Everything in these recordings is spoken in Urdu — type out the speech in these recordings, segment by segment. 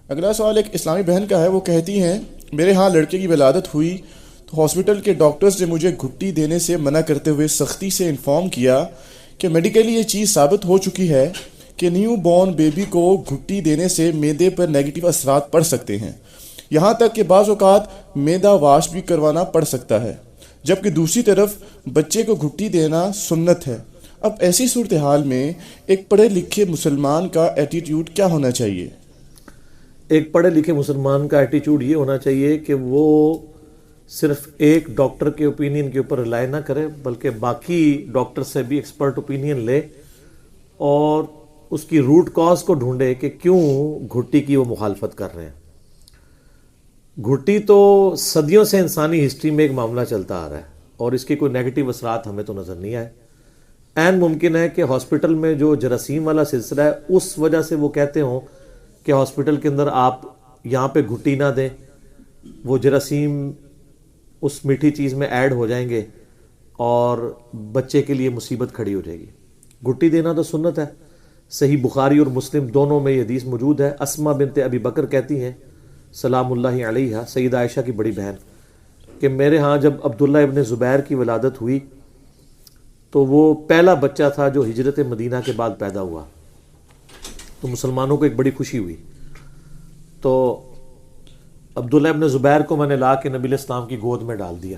اگلا سوال ایک اسلامی بہن کا ہے. وہ کہتی ہیں میرے ہاں لڑکے کی ولادت ہوئی تو ہاسپٹل کے ڈاکٹرز نے مجھے گھٹی دینے سے منع کرتے ہوئے سختی سے انفارم کیا کہ میڈیکلی یہ چیز ثابت ہو چکی ہے کہ نیو بورن بیبی کو گھٹی دینے سے معدے پر نیگیٹو اثرات پڑ سکتے ہیں، یہاں تک کہ بعض اوقات معدہ واش بھی کروانا پڑ سکتا ہے، جبکہ دوسری طرف بچے کو گھٹی دینا سنت ہے. اب ایسی صورتحال میں ایک پڑھے لکھے مسلمان کا ایٹیٹیوڈ کیا ہونا چاہیے؟ ایک پڑھے لکھے مسلمان کا ایٹیٹیوڈ یہ ہونا چاہیے کہ وہ صرف ایک ڈاکٹر کے اوپینین کے اوپر رلائے نہ کرے، بلکہ باقی ڈاکٹر سے بھی ایکسپرٹ اوپینین لے اور اس کی روٹ کاز کو ڈھونڈے کہ کیوں گھٹی کی وہ مخالفت کر رہے ہیں. گھٹی تو صدیوں سے انسانی ہسٹری میں ایک معاملہ چلتا آ رہا ہے اور اس کے کوئی نیگیٹو اثرات ہمیں تو نظر نہیں آئے. عین ممکن ہے کہ ہاسپٹل میں جو جراثیم والا سلسلہ ہے اس وجہ سے وہ کہتے ہوں کہ ہاسپٹل کے اندر آپ یہاں پہ گھٹی نہ دیں، وہ جراثیم اس میٹھی چیز میں ایڈ ہو جائیں گے اور بچے کے لیے مصیبت کھڑی ہو جائے گی. گھٹی دینا تو سنت ہے. صحیح بخاری اور مسلم دونوں میں یہ حدیث موجود ہے. اسما بنت ابی بکر کہتی ہیں سلام اللہ علیہ، سیدہ عائشہ کی بڑی بہن، کہ میرے ہاں جب عبداللہ ابن زبیر کی ولادت ہوئی تو وہ پہلا بچہ تھا جو ہجرت مدینہ کے بعد پیدا ہوا، تو مسلمانوں کو ایک بڑی خوشی ہوئی. تو عبداللہ ابن زبیر کو میں نے لا کے نبی علیہ السلام کی گود میں ڈال دیا،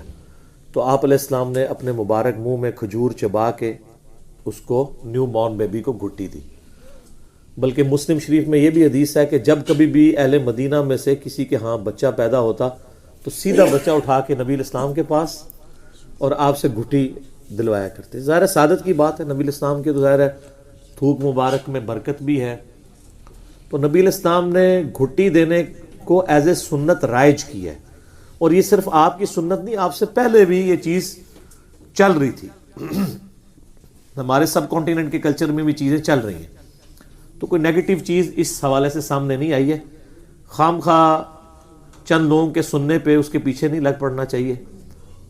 تو آپ علیہ السلام نے اپنے مبارک منہ میں کھجور چبا کے اس کو نیو بورن بیبی کو گھٹی دی. بلکہ مسلم شریف میں یہ بھی حدیث ہے کہ جب کبھی بھی اہل مدینہ میں سے کسی کے ہاں بچہ پیدا ہوتا تو سیدھا بچہ اٹھا کے نبی علیہ السلام کے پاس اور آپ سے گھٹی دلوایا کرتے. ظاہر سعادت کی بات ہے، نبی علیہ السلام کے تو ظاہر ہے تھوک مبارک میں برکت بھی ہے. تو نبی علیہ السلام نے گھٹی دینے کو ایز اے سنت رائج کی ہے، اور یہ صرف آپ کی سنت نہیں، آپ سے پہلے بھی یہ چیز چل رہی تھی. ہمارے سب کانٹیننٹ کے کلچر میں بھی چیزیں چل رہی ہیں، تو کوئی نیگیٹو چیز اس حوالے سے سامنے نہیں آئی ہے. خام خواہ چند لوگوں کے سننے پہ اس کے پیچھے نہیں لگ پڑنا چاہیے.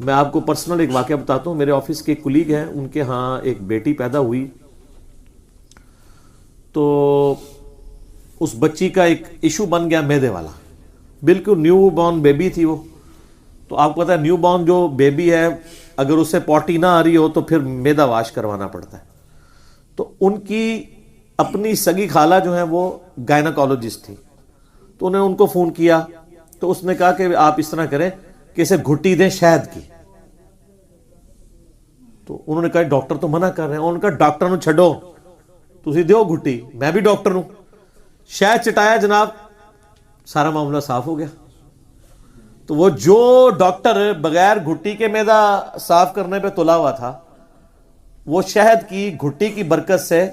میں آپ کو پرسنل ایک واقعہ بتاتا ہوں. میرے آفس کے ایک کلیگ ہیں، ان کے ہاں ایک بیٹی پیدا ہوئی، تو اس بچی کا ایک ایشو بن گیا میدے والا. بالکل نیو بورن بیبی تھی وہ. تو آپ کو پتا ہے نیو بورن جو بیبی ہے اگر اسے پوٹی نہ آ رہی ہو تو پھر میدا واش کروانا پڑتا ہے. تو ان کی اپنی سگی خالہ جو ہیں وہ گائناکالوجسٹ تھی، تو انہیں ان کو فون کیا تو اس نے کہا کہ آپ اس طرح کریں کہ اسے گھٹی دیں شہد کی. تو انہوں نے کہا ڈاکٹر تو منع کر رہے ہیں. انہوں نے کہا ڈاکٹر نو چھڈو، تسی دیو گھٹی، میں بھی ڈاکٹر ہوں. شہد چٹایا جناب، سارا معاملہ صاف ہو گیا. تو وہ جو ڈاکٹر بغیر گھٹی کے میدا صاف کرنے پہ تلا ہوا تھا، وہ شہد کی گھٹی کی برکت سے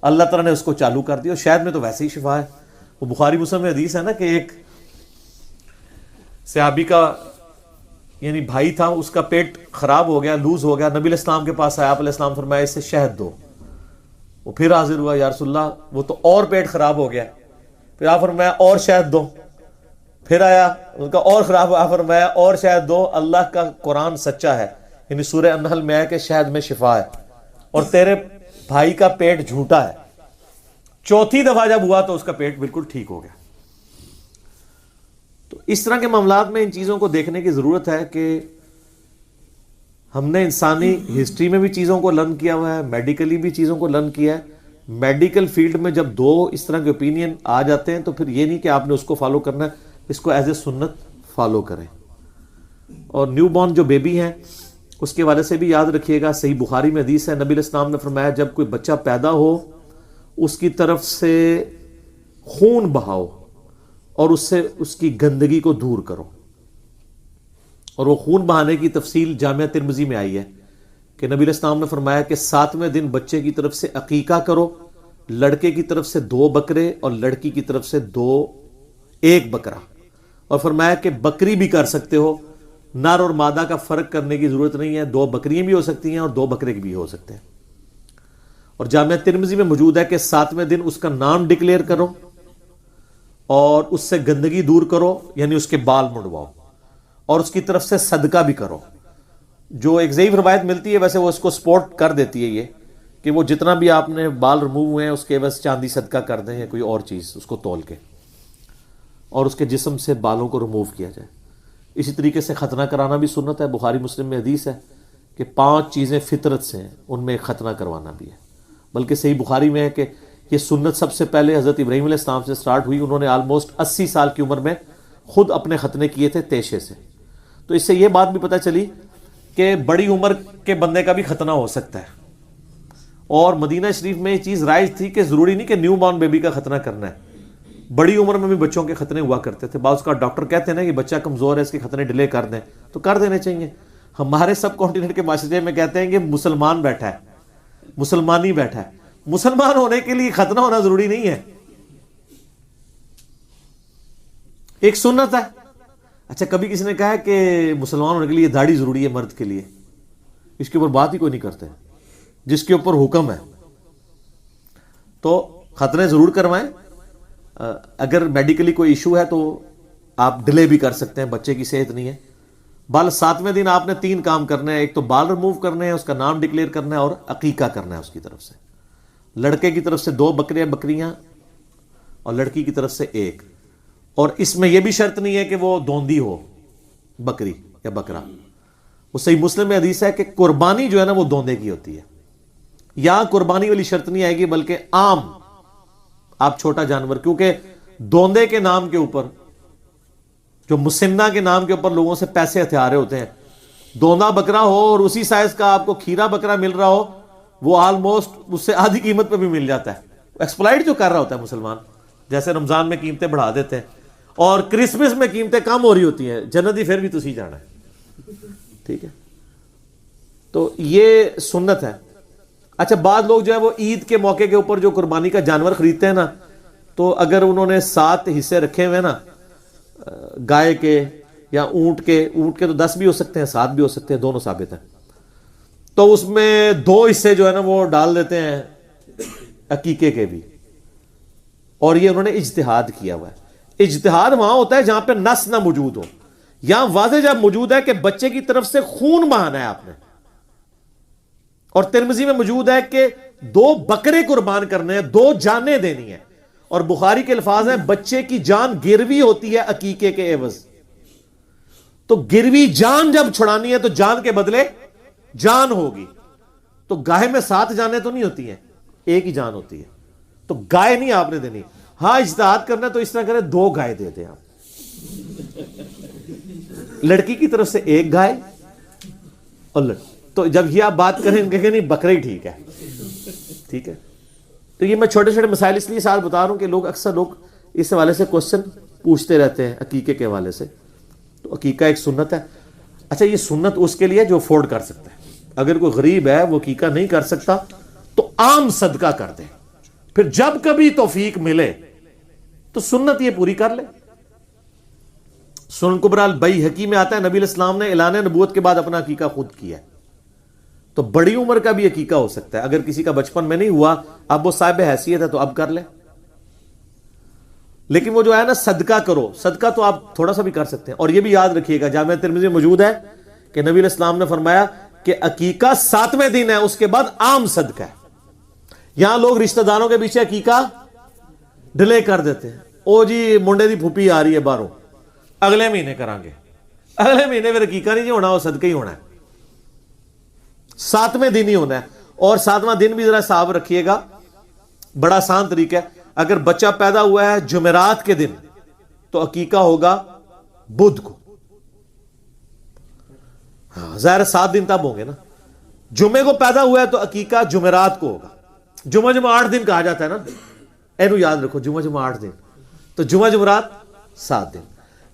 اللہ تعالیٰ نے اس کو چالو کر دیا. اور شہد میں تو ویسے ہی شفا ہے. وہ بخاری مسلم میں حدیث ہے نا کہ ایک صحابی کا یعنی بھائی تھا، اس کا پیٹ خراب ہو گیا، لوز ہو گیا. نبی علیہ السلام کے پاس آیا، آپ علیہ السلام فرمایا اسے شہد دو. وہ پھر حاضر ہوا، یا رسول اللہ وہ تو اور پیٹ خراب ہو گیا. پھر آپ فرمایا اور شہد دو. پھر آیا، ان کا اور خراب ہوا، فرمایا اور شہد دو. اللہ کا قرآن سچا ہے، یعنی سورہ النحل میں ہے کہ شہد میں شفا ہے اور تیرے بھائی کا پیٹ جھوٹا ہے. چوتھی دفعہ جب ہوا تو اس کا پیٹ بالکل ٹھیک ہو گیا. تو اس طرح کے معاملات میں ان چیزوں کو دیکھنے کی ضرورت ہے کہ ہم نے انسانی ہسٹری میں بھی چیزوں کو لرن کیا ہوا ہے، میڈیکلی بھی چیزوں کو لرن کیا ہے. میڈیکل فیلڈ میں جب دو اس طرح کے اوپینین آ جاتے ہیں تو پھر یہ نہیں کہ آپ نے اس کو فالو کرنا ہے، اس کو ایز اے سنت فالو کریں. اور نیو بورن جو بیبی ہیں اس کے حوالے سے بھی یاد رکھیے گا، صحیح بخاری میں حدیث ہے، نبی علیہ السلام نے فرمایا جب کوئی بچہ پیدا ہو اس کی طرف سے خون بہاؤ اور اس سے اس کی گندگی کو دور کرو. اور وہ خون بہانے کی تفصیل جامعہ ترمذی میں آئی ہے کہ نبی علیہ السلام نے فرمایا کہ 7ویں دن بچے کی طرف سے عقیقہ کرو، لڑکے کی طرف سے 2 بکرے اور لڑکی کی طرف سے 1 بکرا. اور فرمایا کہ بکری بھی کر سکتے ہو، نر اور مادہ کا فرق کرنے کی ضرورت نہیں ہے، 2 بکریاں بھی ہو سکتی ہیں اور 2 بکرے بھی ہو سکتے ہیں. اور جامعہ ترمذی میں موجود ہے کہ 7ویں دن اس کا نام ڈکلیئر کرو اور اس سے گندگی دور کرو، یعنی اس کے بال مڑواؤ اور اس کی طرف سے صدقہ بھی کرو. جو ایک ضعیف روایت ملتی ہے، ویسے وہ اس کو سپورٹ کر دیتی ہے یہ کہ وہ جتنا بھی آپ نے بال ریموو ہوئے ہیں اس کے بس چاندی صدقہ کر دیں یا کوئی اور چیز اس کو تول کے. اور اس کے جسم سے بالوں کو ریموو کیا جائے. اسی طریقے سے ختنہ کرانا بھی سنت ہے. بخاری مسلم میں حدیث ہے کہ 5 چیزیں فطرت سے ہیں, ان میں ختنہ کروانا بھی ہے. بلکہ صحیح بخاری میں ہے کہ یہ سنت سب سے پہلے حضرت ابراہیم علیہ السلام سے سٹارٹ ہوئی. انہوں نے آلموسٹ 80 سال کی عمر میں خود اپنے ختنے کیے تھے تیشے سے. تو اس سے یہ بات بھی پتہ چلی کہ بڑی عمر کے بندے کا بھی ختنہ ہو سکتا ہے. اور مدینہ شریف میں یہ چیز رائج تھی کہ ضروری نہیں کہ نیو بارن بیبی کا ختنہ کرنا ہے, بڑی عمر میں بھی بچوں کے ختنے ہوا کرتے تھے. بعض کا ڈاکٹر کہتے ہیں نا کہ بچہ کمزور ہے, اس کے ختنے ڈیلے کر دیں, تو کر دینے چاہیے. ہمارے سب کانٹیننٹ کے معاشرے میں کہتے ہیں کہ مسلمان بیٹھا ہے, مسلمانی بیٹھا ہے. مسلمان ہونے کے لیے ختنہ ہونا ضروری نہیں ہے, ایک سنت ہے. اچھا, کبھی کسی نے کہا ہے کہ مسلمان ہونے کے لیے داڑھی ضروری ہے مرد کے لیے, اس کے اوپر بات ہی کوئی نہیں کرتے. جس کے اوپر حکم ہے تو ختنے ضرور کروائیں. اگر میڈیکلی کوئی ایشو ہے تو آپ ڈیلے بھی کر سکتے ہیں, بچے کی صحت نہیں ہے. بال 7ویں دن آپ نے 3 کام کرنے ہیں. ایک تو بال ریموو کرنے ہیں, اس کا نام ڈکلیئر کرنا ہے, اور عقیقہ کرنا ہے اس کی طرف سے. لڑکے کی طرف سے 2 بکریاں اور لڑکی کی طرف سے 1. اور اس میں یہ بھی شرط نہیں ہے کہ وہ دوندی ہو بکری یا بکرا. وہ صحیح مسلم میں حدیث ہے کہ قربانی جو ہے نا وہ دوندے کی ہوتی ہے. یہاں قربانی والی شرط نہیں آئے گی, بلکہ عام آپ چھوٹا جانور, کیونکہ دوندے کے نام کے اوپر, جو مسنہ کے نام کے اوپر لوگوں سے پیسے ہتھیارے ہوتے ہیں. دوندا بکرا ہو اور اسی سائز کا آپ کو کھیرا بکرا مل رہا ہو, وہ آلموسٹ اس سے آدھی قیمت پہ بھی مل جاتا ہے. ایکسپلائٹ جو کر رہا ہوتا ہے مسلمان, جیسے رمضان میں قیمتیں بڑھا دیتے ہیں اور کرسمس میں قیمتیں کم ہو رہی ہوتی ہیں. جنتی پھر بھی تسی جانا ہے, ٹھیک ہے. تو یہ سنت ہے. اچھا, بعض لوگ جو ہے وہ عید کے موقع کے اوپر جو قربانی کا جانور خریدتے ہیں نا, تو اگر انہوں نے 7 حصے رکھے ہوئے نا گائے کے یا اونٹ کے تو 10 بھی ہو سکتے ہیں, 7 بھی ہو سکتے ہیں, دونوں ثابت ہیں. تو اس میں 2 حصے جو ہے نا وہ ڈال دیتے ہیں عقیقے کے بھی, اور یہ انہوں نے اجتہاد کیا ہوا ہے. اجتہاد وہاں ہوتا ہے جہاں پہ نص نہ موجود ہو. یہاں واضح جب موجود ہے کہ بچے کی طرف سے خون بہانا ہے آپ نے, اور ترمذی میں موجود ہے کہ 2 بکرے قربان کرنے ہیں, 2 جانیں دینی ہیں. اور بخاری کے الفاظ ہیں بچے کی جان گروی ہوتی ہے عقیقے کے عوض. تو گروی جان جب چھڑانی ہے تو جان کے بدلے جان ہوگی. تو گائے میں 7 جانیں تو نہیں ہوتی ہیں, ایک ہی جان ہوتی ہے. تو گائے نہیں آپ نے دینی. ہاں, اجتہاد کرنا تو اس طرح کریں 2 گائے دے دیں آپ. لڑکی کی طرف سے 1 گائے اور تو جب یہ آپ بات کریں کہ نہیں بکرا ہی ٹھیک ہے, ٹھیک ہے. تو یہ میں چھوٹے چھوٹے مسائل اس لیے ساتھ بتا رہا ہوں کہ اکثر لوگ اس حوالے سے کوشچن پوچھتے رہتے ہیں عقیقے کے حوالے سے. تو عقیقہ ایک سنت ہے. اچھا, یہ سنت اس کے لیے جو افورڈ کر سکتا ہے. اگر کوئی غریب ہے وہ عقیقہ نہیں کر سکتا تو عام صدقہ کر دے, پھر جب کبھی توفیق ملے تو سنت یہ پوری کر لے. سنن کبری البیہقی میں آتا ہے نبی علیہ السلام نے اعلان نبوت کے بعد اپنا عقیقہ خود کیا ہے. تو بڑی عمر کا بھی عقیقہ ہو سکتا ہے. اگر کسی کا بچپن میں نہیں ہوا, اب وہ صاحب حیثیت ہے تو اب کر لے. لیکن وہ جو ہے نا صدقہ کرو, صدقہ تو آپ تھوڑا سا بھی کر سکتے ہیں. اور یہ بھی یاد رکھیے گا, جامعہ ترمذی میں موجود ہے کہ نبی علیہ السلام نے فرمایا کہ عقیقہ 7ویں دن ہے, اس کے بعد عام صدقہ ہے. یہاں لوگ رشتہ داروں کے پیچھے عقیقہ ڈیلے کر دیتے ہیں. او جی منڈے دی پھوپھی آ رہی ہے باہروں, اگلے مہینے کریں گے. اگلے مہینے میں عقیقہ نہیں ہونا, وہ صدقہ ہی ہونا ہے. 7ویں دن ہی ہونا ہے. اور 7واں دن بھی ذرا حساب رکھیے گا, بڑا آسان طریقہ ہے. اگر بچہ پیدا ہوا ہے جمعرات کے دن تو عقیقہ ہوگا بدھ کو. ہاں ظاہر 7 دن تب ہوں گے نا. جمعے کو پیدا ہوا ہے تو عقیقہ جمعرات کو ہوگا. جمعہ 8 دن کہا جاتا ہے نا, اینو یاد رکھو, جمعہ 8 دن, تو جمعرات 7 دن.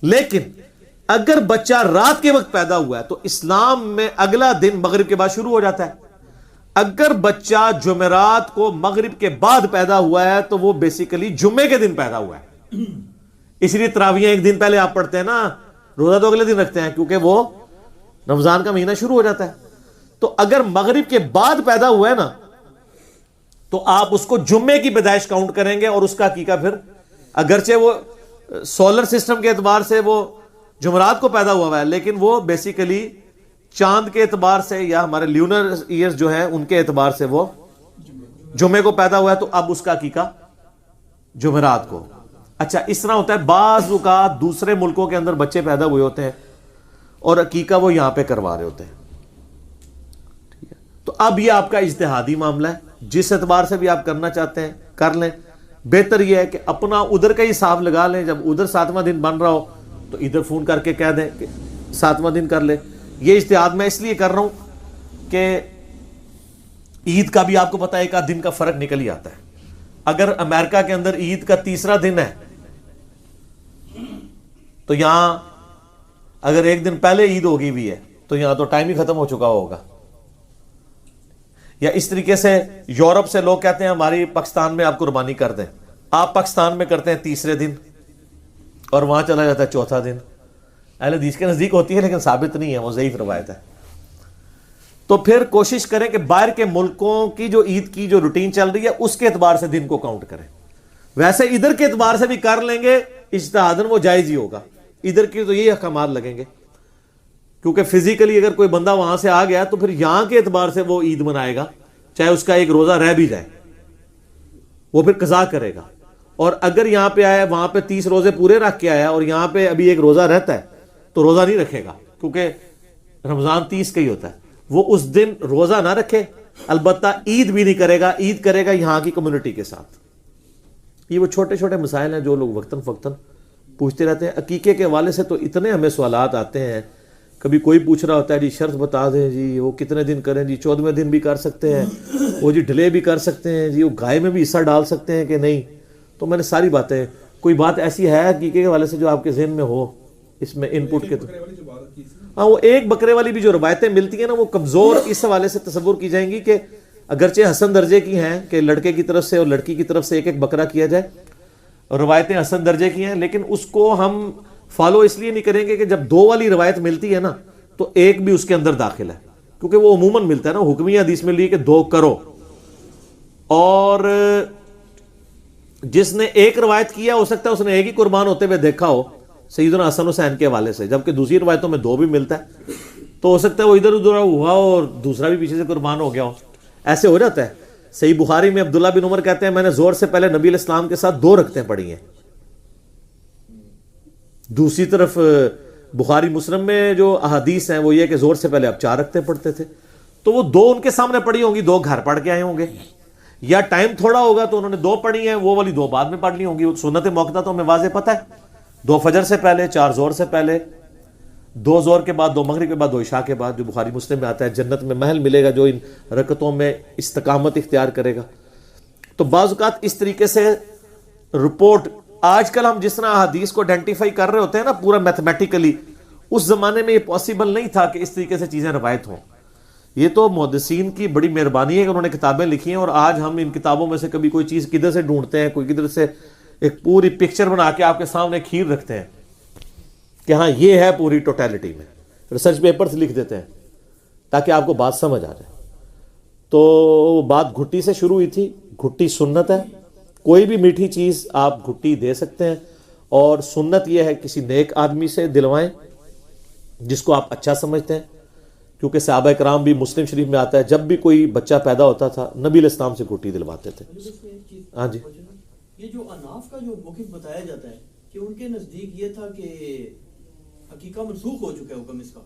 لیکن اگر بچہ رات کے وقت پیدا ہوا ہے تو اسلام میں اگلا دن مغرب کے بعد شروع ہو جاتا ہے. اگر بچہ جمعرات کو مغرب کے بعد پیدا ہوا ہے تو وہ بیسیکلی جمعے کے دن پیدا ہوا ہے. اس لیے تراویح ایک دن پہلے آپ پڑھتے ہیں نا, روزہ تو اگلے دن رکھتے ہیں کیونکہ وہ رمضان کا مہینہ شروع ہو جاتا ہے. تو اگر مغرب کے بعد پیدا ہوا ہے نا تو آپ اس کو جمعے کی پیدائش کاؤنٹ کریں گے, اور اس کا عقیقہ پھر اگرچہ وہ سولر سسٹم کے اعتبار سے وہ جمعرات کو پیدا ہوا ہے, لیکن وہ بیسیکلی چاند کے اعتبار سے یا ہمارے لیونر ایئرز جو ہیں ان کے اعتبار سے وہ جمعے کو پیدا ہوا ہے. تو اب اس کا عقیقہ جمعرات کو. اچھا اس طرح ہوتا ہے بعض اوقات دوسرے ملکوں کے اندر بچے پیدا ہوئے ہوتے ہیں اور عقیقہ وہ یہاں پہ کروا رہے ہوتے ہیں، ٹھیک ہے؟ تو اب یہ آپ کا اجتہادی معاملہ ہے، جس اعتبار سے بھی آپ کرنا چاہتے ہیں کر لیں. بہتر یہ ہے کہ اپنا ادھر کا ہی حساب لگا لیں، جب ادھر 7واں دن بن رہا ہو تو ادھر فون کر کے کہہ دیں کہ 7واں دن کر لے. یہ اجتہاد میں اس لیے کر رہا ہوں کہ عید کا بھی آپ کو پتا ہے ایک آدھ دن کا فرق نکل ہی آتا ہے. اگر امریکہ کے اندر عید کا تیسرا دن ہے تو یہاں اگر ایک دن پہلے عید ہوگی بھی ہے تو یہاں تو ٹائم ہی ختم ہو چکا ہوگا. یا اس طریقے سے یورپ سے لوگ کہتے ہیں ہماری پاکستان میں آپ قربانی کر دیں، آپ پاکستان میں کرتے ہیں تیسرے دن اور وہاں چلا جاتا ہے چوتھا دن. اہل حدیث کے نزدیک ہوتی ہے لیکن ثابت نہیں ہے، وہ ضعیف روایت ہے. تو پھر کوشش کریں کہ باہر کے ملکوں کی جو عید کی جو روٹین چل رہی ہے اس کے اعتبار سے دن کو کاؤنٹ کریں. ویسے ادھر کے اعتبار سے بھی کر لیں گے اجتہاداً وہ جائز ہی ہوگا. ادھر کے تو یہی احکامات لگیں گے کیونکہ فزیکلی اگر کوئی بندہ وہاں سے آ گیا تو پھر یہاں کے اعتبار سے وہ عید منائے گا، چاہے اس کا ایک روزہ رہ بھی جائے وہ پھر قضا کرے گا. اور اگر یہاں پہ آیا وہاں پہ 30 روزے پورے رکھ کے آیا اور یہاں پہ ابھی ایک روزہ رہتا ہے تو روزہ نہیں رکھے گا کیونکہ رمضان 30 کا ہی ہوتا ہے. وہ اس دن روزہ نہ رکھے، البتہ عید بھی نہیں کرے گا، عید کرے گا یہاں کی کمیونٹی کے ساتھ. یہ وہ چھوٹے چھوٹے مسائل ہیں جو لوگ وقتاً فوقتاً پوچھتے رہتے ہیں. عقیقے کے حوالے سے تو اتنے ہمیں سوالات آتے ہیں. کبھی کوئی پوچھ رہا ہوتا ہے جی شرط بتا دیں جی وہ کتنے دن کریں جی 14ویں دن بھی کر سکتے ہیں، وہ جی ڈھلے بھی کر سکتے ہیں جی، وہ گائے میں بھی حصہ ڈال سکتے ہیں کہ نہیں. تو میں نے ساری باتیں، کوئی بات ایسی ہے عقیقے کے حوالے سے جو آپ کے ذہن میں ہو اس میں ان پٹ کے؟ ہاں وہ ایک بکرے والی بھی جو روایتیں ملتی ہیں نا وہ کمزور اس حوالے سے تصور کی جائیں گی کہ اگرچہ حسن درجے کی ہیں کہ لڑکے کی طرف سے اور لڑکی کی طرف سے ایک ایک بکرا کیا جائے، اور روایتیں حسن درجے کی ہیں، لیکن اس کو ہم فالو اس لیے نہیں کریں گے کہ جب 2 والی روایت ملتی ہے نا تو ایک بھی اس کے اندر داخل ہے، کیونکہ وہ عموماً ملتا ہے نا حکمی حدیث میں لی کہ 2 کرو. اور جس نے ایک روایت کیا ہو سکتا ہے اس نے ایک ہی قربان ہوتے ہوئے دیکھا ہو سیدنا حسن حسین کے حوالے سے، جبکہ دوسری روایتوں میں 2 بھی ملتا ہے، تو ہو سکتا ہے وہ ادھر ادھر ہوا ہو اور دوسرا بھی پیچھے سے قربان ہو گیا ہو. ایسے ہو جاتا ہے. صحیح بخاری میں عبداللہ بن عمر کہتے ہیں میں نے زور سے پہلے نبی علیہ السلام کے ساتھ 2 رکعتیں پڑھی ہیں. دوسری طرف بخاری مسلم میں جو احادیث ہیں وہ یہ کہ زور سے پہلے آپ 4 رکعتیں پڑھتے تھے. تو وہ 2 ان کے سامنے پڑھی ہوں گی، 2 گھر پڑھ کے آئے ہوں گے، یا ٹائم تھوڑا ہوگا تو انہوں نے 2 پڑھی ہیں، وہ والی 2 بعد میں پڑھ لی ہوں گی. سنت موقع تو ہمیں واضح پتہ ہے، 2 فجر سے پہلے، 4 زور سے پہلے، 2 زور کے بعد، 2 مغرب کے بعد، 2 عشاء کے بعد، جو بخاری مسلم میں آتا ہے جنت میں محل ملے گا جو ان رکعتوں میں استقامت اختیار کرے گا. تو بعض اوقات اس طریقے سے رپورٹ، آج کل ہم جس طرح حدیث کو آئیڈینٹیفائی کر رہے ہوتے ہیں نا پورا میتھمیٹیکلی، اس زمانے میں یہ پاسبل نہیں تھا کہ اس طریقے سے چیزیں روایت ہوں. یہ تو محدثین کی بڑی مہربانی ہے کہ انہوں نے کتابیں لکھی ہیں، اور آج ہم ان کتابوں میں سے کبھی کوئی چیز کدھر سے ڈھونڈتے ہیں، کوئی کدھر سے ایک پوری پکچر بنا کے آپ کے سامنے کھیر رکھتے ہیں کہ ہاں یہ ہے پوری ٹوٹیلٹی میں، ریسرچ پیپرز لکھ دیتے ہیں تاکہ آپ کو بات سمجھ آ جائے. تو بات گھٹی سے شروع ہوئی تھی. گھٹی سنت ہے، کوئی بھی میٹھی چیز آپ گھٹی دے سکتے ہیں، اور سنت یہ ہے کسی نیک آدمی سے دلوائیں جس کو آپ اچھا سمجھتے ہیں، کیونکہ صحابہ کرام بھی مسلم شریف میں آتا ہے جب بھی کوئی بچہ پیدا ہوتا تھا نبی علیہ السلام سے گھٹی دلواتے تھے. ہاں جی، یہ جو اناف کا جو موقف بتایا جاتا ہے کہ ان کے نزدیک یہ تھا کہ عقیقہ منسوخ ہو چکا ہے حکم اس کا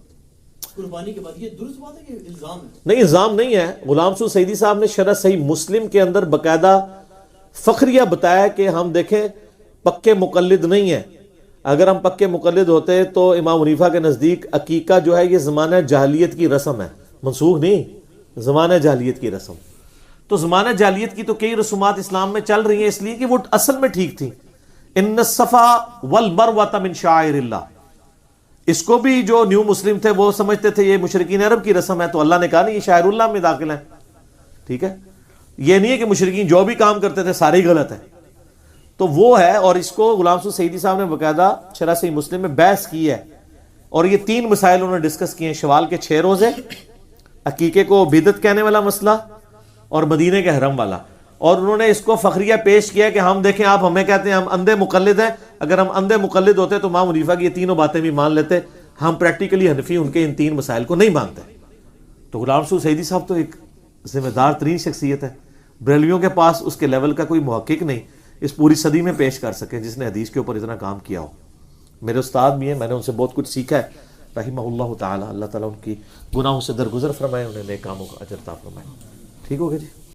قربانی کے بعد، یہ درست بات ہے کہ الزام ہے؟ نہیں، الزام نہیں ہے. غلام سعود سعیدی صاحب نے شرح صحیح مسلم کے اندر باقاعدہ فخریہ بتایا کہ ہم دیکھیں پکے مقلد نہیں ہیں. اگر ہم پکے مقلد ہوتے تو امام حنیفہ کے نزدیک عقیقہ جو ہے یہ زمانہ جاہلیت کی رسم ہے، منسوخ نہیں، زمانہ جاہلیت کی رسم. تو زمانہ جاہلیت کی تو کئی رسومات اسلام میں چل رہی ہیں اس لیے کہ وہ اصل میں ٹھیک تھی. ان الصفا والمروہ من شعائر اللہ، اس کو بھی جو نیو مسلم تھے وہ سمجھتے تھے یہ مشرکین عرب کی رسم ہے، تو اللہ نے کہا نہیں یہ شاعر اللہ میں داخل ہے. ٹھیک ہے، یہ نہیں ہے کہ مشرکین جو بھی کام کرتے تھے سارے غلط ہیں. تو وہ ہے، اور اس کو غلام سعود سعیدی صاحب نے باقاعدہ شرح صحیح مسلم میں بحث کی ہے، اور یہ 3 مسائل انہوں نے ڈسکس کیے ہیں: شوال کے 6 روزے، عقیقے کو بدعت کہنے والا مسئلہ، اور مدینے کے حرم والا. اور انہوں نے اس کو فخریہ پیش کیا کہ ہم دیکھیں آپ ہمیں کہتے ہیں ہم اندھے مقلد ہیں، اگر ہم اندھے مقلد ہوتے تو امام حنیفہ کی یہ تینوں باتیں بھی مان لیتے. ہم پریکٹیکلی حنفی ان کے ان 3 مسائل کو نہیں مانتے. تو غلام سعود سعیدی صاحب تو ایک ذمہ دار ترین شخصیت ہے، بریلویوں کے پاس اس کے لیول کا کوئی محقق نہیں اس پوری صدی میں پیش کر سکیں جس نے حدیث کے اوپر اتنا کام کیا ہو. میرے استاد بھی ہیں, میں نے ان سے بہت کچھ سیکھا ہے رحمہ اللہ تعالی. اللہ تعالیٰ ان کی گناہوں سے درگزر فرمائے, انہیں نیک کاموں کا اجر عطا فرمائے. ٹھیک ہو گیا جی.